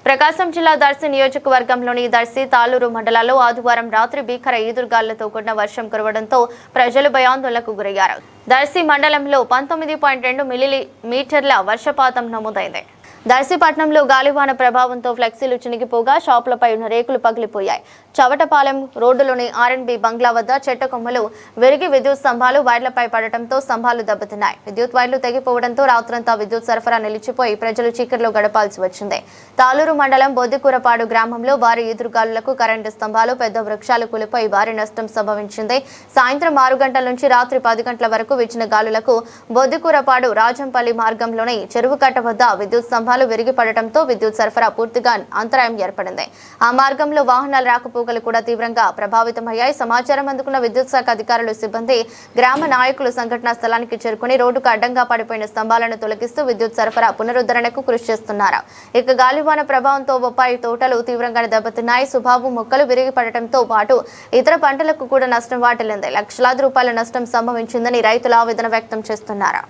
ప్రకాశం జిల్లా దర్శి నియోజకవర్గంలోని దర్శి తాలూరు మండలాల్లో ఆదివారం రాత్రి భీకర ఈదురుగాలులతో కూడిన వర్షం కురవడంతో ప్రజలు భయాందోళనకు గురయ్యారు. దర్శి మండలంలో 19.2 మిల్లీమీటర్ల వర్షపాతం నమోదైంది. దర్శి పట్టణంలో గాలివాన ప్రభావంతో ఫ్లెక్సీలు చినిగిపోగా షాపులపై ఉన్న రేకులు పగిలిపోయాయి. చవటపాలెం రోడ్డులోని ఆర్ఎన్బి బంగ్లా వద్ద చెట్టు కొమ్మలు విరిగి విద్యుత్ స్తంభాలు వైర్లపై పడటంతో స్తంభాలు దెబ్బతిన్నాయి. విద్యుత్ వైర్లు తెగిపోవడంతో రాత్రంతా విద్యుత్ సరఫరా నిలిచిపోయి ప్రజలు చీకట్లో గడపాల్సి వచ్చింది. తాలూరు మండలం బొద్దికూరపాడు గ్రామంలో భారీ ఈదురుగాలులకు కరెంటు స్తంభాలు, పెద్ద వృక్షాలు కూలిపోయి భారీ నష్టం సంభవించింది. సాయంత్రం 6 గంటల నుంచి రాత్రి 10 గంటల వరకు వీచిన గాలులకు బొద్దికూరపాడు రాజంపల్లి మార్గంలోని చెరువు కట్ట వద్ద విద్యుత్ స్తంభాలు విరిగి పడటంతో విద్యుత్ సరఫరా పూర్తిగా అంతరాయం ఏర్పడింది. ఆ మార్గంలో వాహనాల రాకపోకలు కూడా తీవ్రంగా ప్రభావితమయ్యాయి. సమాచారం అందుకున్న విద్యుత్ శాఖ అధికారులు, సిబ్బంది, గ్రామ నాయకులు సంఘటనా స్థలానికి చేరుకుని రోడ్డుకు అడ్డంగా పడిపోయిన స్తంభాలను తొలగిస్తూ విద్యుత్ సరఫరా పునరుద్ధరణకు కృషి చేస్తున్నారు. ఇక గాలివాన ప్రభావంతో బొప్పాయి తోటలు తీవ్రంగా దెబ్బతిన్నాయి. సుబాబు మొక్కలు విరిగి పడటంతో పాటు ఇతర పంటలకు కూడా నష్టం వాటిల్లింది. లక్షలాది రూపాయల నష్టం సంభవించిందని రైతులు ఆవేదన వ్యక్తం చేస్తున్నారు.